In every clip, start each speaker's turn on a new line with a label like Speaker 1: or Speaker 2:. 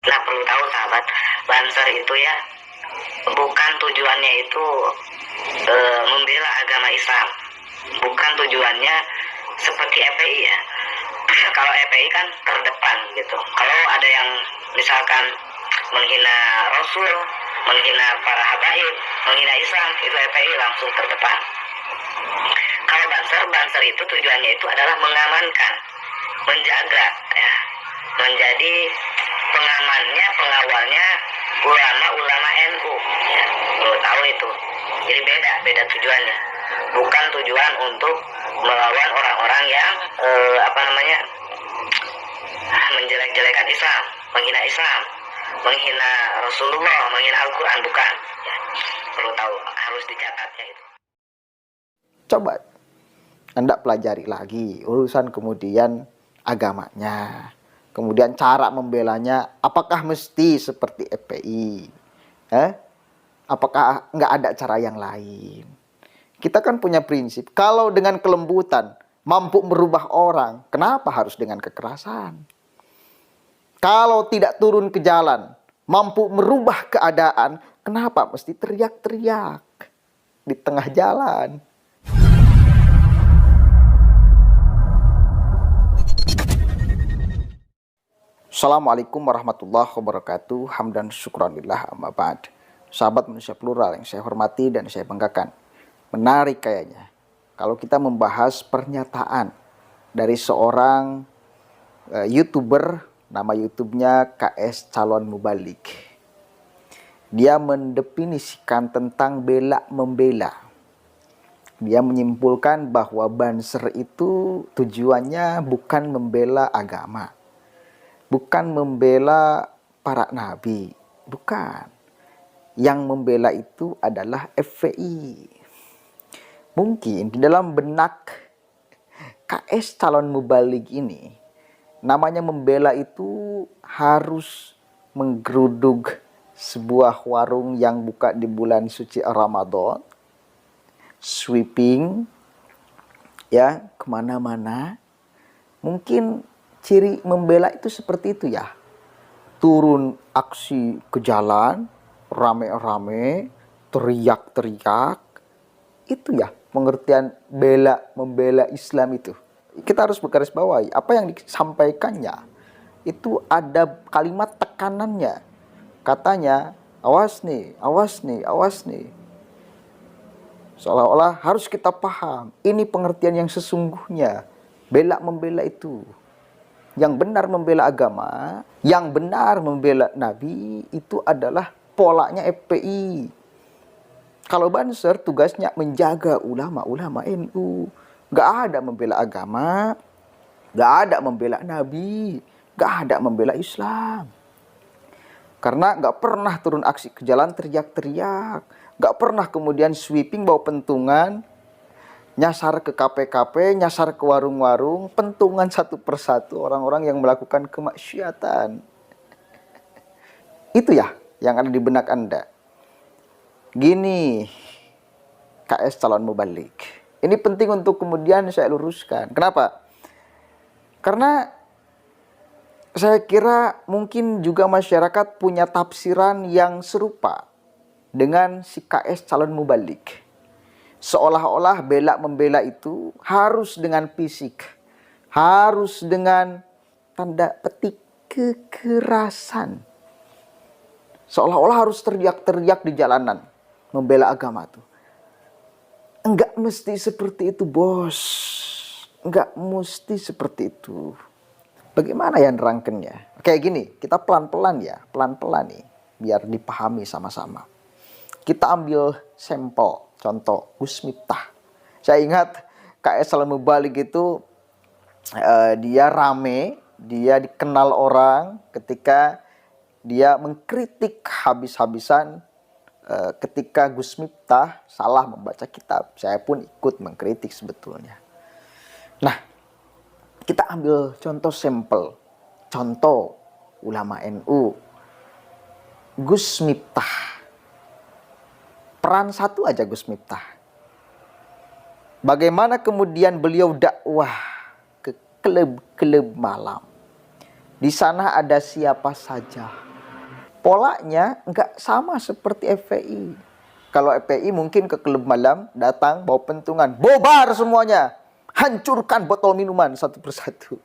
Speaker 1: Nah, perlu tahu sahabat, Banser itu ya bukan tujuannya itu membela agama Islam. Bukan tujuannya seperti FPI ya. Kalau FPI kan terdepan gitu. Kalau ada yang misalkan menghina Rasul, menghina para habaib, menghina Islam, itu FPI langsung terdepan. Kalau Banser itu tujuannya itu adalah mengamankan, menjaga ya, menjadi pengamannya, pengawalnya ulama-ulama NU ya. Lo tahu itu. Jadi beda tujuannya. Bukan tujuan untuk melawan orang-orang yang menjelek-jelekan Islam, menghina Rasulullah, menghina Al-Quran, bukan ya. Perlu tahu, harus dicatatnya itu.
Speaker 2: Coba Anda pelajari lagi urusan kemudian agamanya, kemudian cara membelanya. Apakah mesti seperti FPI? Apakah nggak ada cara yang lain? Kita kan punya prinsip, kalau dengan kelembutan mampu merubah orang, kenapa harus dengan kekerasan? Kalau tidak turun ke jalan, mampu merubah keadaan, kenapa mesti teriak-teriak di tengah jalan? Assalamualaikum warahmatullahi wabarakatuh. Hamdan syukranillah amma ba'd. Sahabat manusia plural yang saya hormati dan saya banggakan. Menarik kayaknya kalau kita membahas pernyataan dari seorang YouTuber, nama YouTube-nya KS Calon Mubalik. Dia mendefinisikan tentang bela membela. Dia menyimpulkan bahwa Banser itu tujuannya bukan membela agama, bukan membela para nabi, bukan. Yang membela itu adalah FPI. Mungkin di dalam benak KS Calon Mubalik ini, namanya membela itu harus menggeruduk sebuah warung yang buka di bulan suci Ramadan, sweeping ya kemana-mana. Mungkin ciri membela itu seperti itu ya. Turun aksi ke jalan, rame-rame, teriak-teriak. Itu ya pengertian membela Islam itu. Kita harus bergaris bawahi apa yang disampaikannya. Itu ada kalimat tekanannya. Katanya, awas nih, awas nih, awas nih. Seolah-olah harus kita paham, ini pengertian yang sesungguhnya. Bela membela itu. Yang benar membela agama, yang benar membela Nabi, itu adalah polanya FPI. Kalau Banser tugasnya menjaga ulama-ulama NU. Gak ada membela agama, gak ada membela Nabi, gak ada membela Islam. Karena gak pernah turun aksi ke jalan teriak-teriak, gak pernah kemudian sweeping bawa pentungan, nyasar ke KP-KP, nyasar ke warung-warung, pentungan satu persatu orang-orang yang melakukan kemaksiatan. Itu ya yang ada di benak Anda. Gini, KS Calon Mubalik. Ini penting untuk kemudian saya luruskan. Kenapa? Karena saya kira mungkin juga masyarakat punya tafsiran yang serupa dengan si KS Calon Mubalik. Seolah-olah bela membela itu harus dengan fisik, harus dengan tanda petik kekerasan. Seolah-olah harus teriak-teriak di jalanan membela agama tuh. Enggak mesti seperti itu, bos. Enggak mesti seperti itu. Bagaimana ya nerangkennya? Kayak gini, kita pelan-pelan ya, pelan-pelan nih, biar dipahami sama-sama. Kita ambil sampel, contoh Gus Miftah. Saya ingat KS Calon Mubalik itu dia rame, dia dikenal orang ketika dia mengkritik habis-habisan ketika Gus Miftah salah membaca kitab. Saya pun ikut mengkritik sebetulnya. Nah, kita ambil contoh sampel, contoh ulama NU, Gus Miftah. Peran satu aja Gus Miftah. Bagaimana kemudian beliau dakwah ke klub-klub malam. Di sana ada siapa saja. polanya nggak sama seperti FPI. Kalau FPI mungkin ke klub malam, datang bawa pentungan, bobar semuanya, hancurkan botol minuman satu persatu.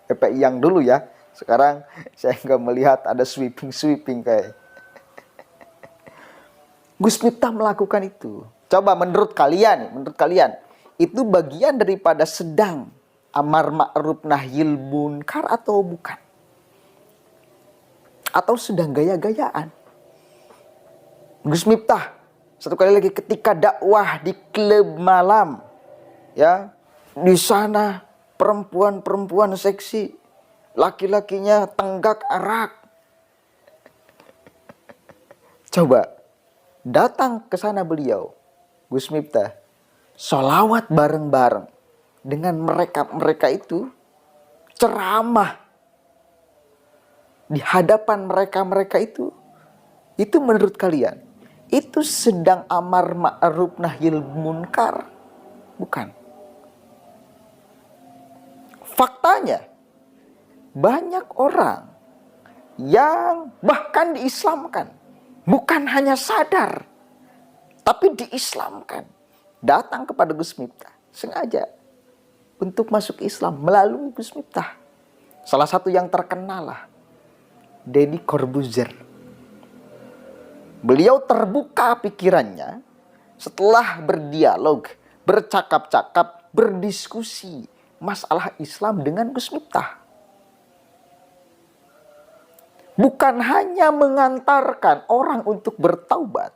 Speaker 2: FPI yang dulu ya, sekarang saya nggak melihat ada sweeping kayak. Gus Miftah melakukan itu. Coba menurut kalian, itu bagian daripada sedang amar ma'ruf nahyil munkar atau bukan? Atau sedang gaya-gayaan? Gus Miftah satu kali lagi ketika dakwah di klub malam, ya, di sana perempuan-perempuan seksi, laki-lakinya tenggak arak. Coba datang ke sana beliau, Gus Miftah, sholawat bareng-bareng dengan mereka itu, ceramah di hadapan mereka itu menurut kalian itu sedang amar ma'ruf nahyil munkar? Bukan. Faktanya banyak orang yang bahkan diislamkan, bukan hanya sadar, tapi diislamkan, datang kepada Gus Miftah sengaja untuk masuk Islam melalui Gus Miftah. Salah satu yang terkenal lah, Deddy Corbuzier. Beliau terbuka pikirannya setelah berdialog, bercakap-cakap, berdiskusi masalah Islam dengan Gus Miftah. Bukan hanya mengantarkan orang untuk bertaubat,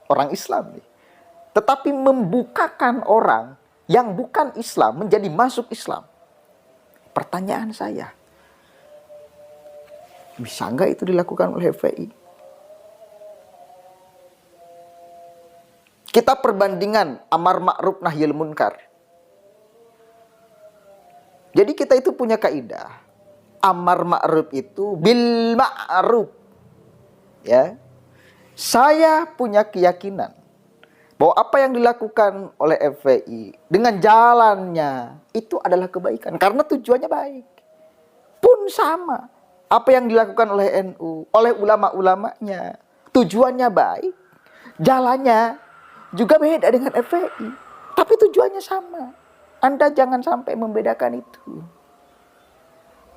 Speaker 2: orang Islam nih, tetapi membukakan orang yang bukan Islam menjadi masuk Islam. Pertanyaan saya, bisa nggak itu dilakukan oleh FPI? Kita perbandingan amar ma'ruf nahyil munkar. Jadi kita itu punya kaidah. Amar ma'ruf itu bil ma'ruf. Ya. Saya punya keyakinan bahwa apa yang dilakukan oleh FPI dengan jalannya itu adalah kebaikan karena tujuannya baik. Pun sama apa yang dilakukan oleh NU, oleh ulama-ulamanya, tujuannya baik, jalannya juga beda dengan FPI, tapi tujuannya sama. Anda jangan sampai membedakan itu.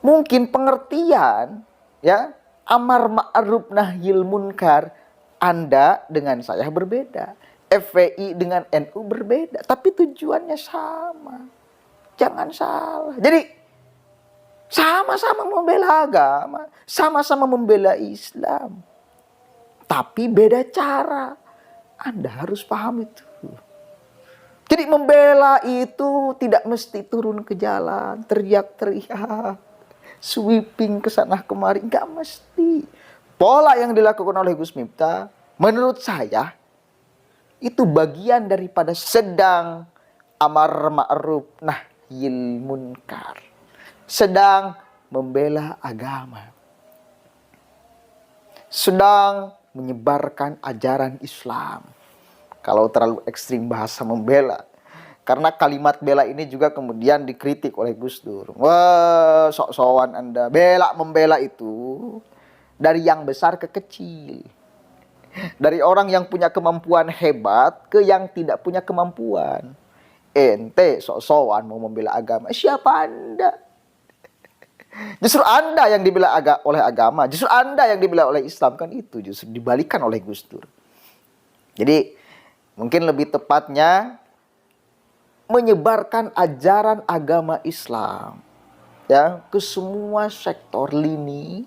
Speaker 2: Mungkin pengertian, ya, amar ma'ruf nahyil munkar Anda dengan saya berbeda, FPI dengan NU berbeda, tapi tujuannya sama. Jangan salah. Jadi sama-sama membela agama, sama-sama membela Islam, tapi beda cara. Anda harus paham itu. Jadi membela itu tidak mesti turun ke jalan, teriak-teriak, sweeping ke sana kemari, nggak mesti. Pola yang dilakukan oleh Gus Miftah, menurut saya, itu bagian daripada sedang amar ma'ruf nahyil munkar. Sedang membela agama. Sedang menyebarkan ajaran Islam. Kalau terlalu ekstrim bahasa membela. Karena kalimat bela ini juga kemudian dikritik oleh Gus Dur. Wah, sok-sokan Anda. Membela itu dari yang besar ke kecil. Dari orang yang punya kemampuan hebat ke yang tidak punya kemampuan. Ente sok-sokan mau membela agama. Siapa Anda? Justru Anda yang dibela oleh agama, justru Anda yang dibela oleh Islam, kan itu justru dibalikan oleh Gus Dur. Jadi mungkin lebih tepatnya menyebarkan ajaran agama Islam, ya, ke semua sektor lini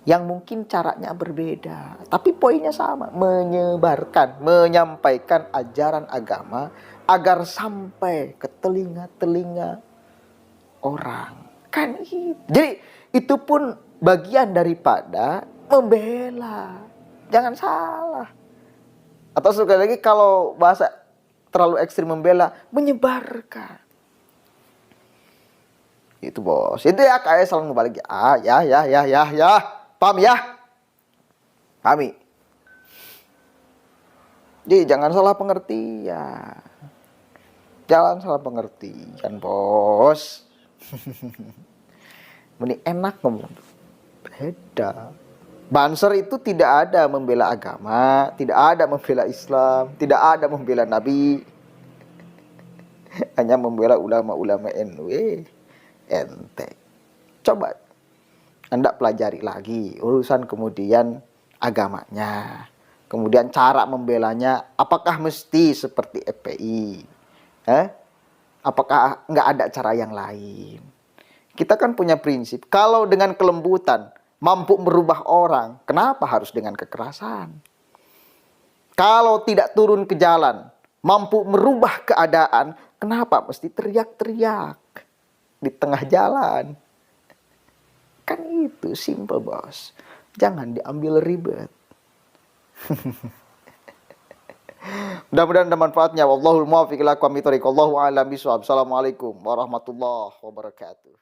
Speaker 2: yang mungkin caranya berbeda, tapi poinnya sama, menyebarkan, menyampaikan ajaran agama agar sampai ke telinga-telinga orang. Kan itu. Jadi itu pun bagian daripada membela. Jangan salah. Atau sekali lagi kalau bahasa terlalu ekstrim membela, menyebarkan. Itu bos. Itu ya kayak selalu balik. Ya. Paham ya? Pahami. Jadi jangan salah pengertian. Jangan salah pengertian, bos. Mending enak ngomong. Beda. Banser itu tidak ada membela agama, tidak ada membela Islam, tidak ada membela Nabi. Hanya membela ulama-ulama NU. Ente. Coba Anda pelajari lagi urusan kemudian agamanya. Kemudian cara membelanya, apakah mesti seperti FPI? Apakah nggak ada cara yang lain? Kita kan punya prinsip, kalau dengan kelembutan mampu merubah orang, kenapa harus dengan kekerasan? Kalau tidak turun ke jalan, mampu merubah keadaan, kenapa mesti teriak-teriak di tengah jalan? Kan itu simple, bos. Jangan diambil ribet. Mudah-mudahan ada manfaatnya. Wallahul muwaffiq ila aqwamit thoriq. Wallahu a'lam bishawab. Assalamualaikum warahmatullahi wabarakatuh.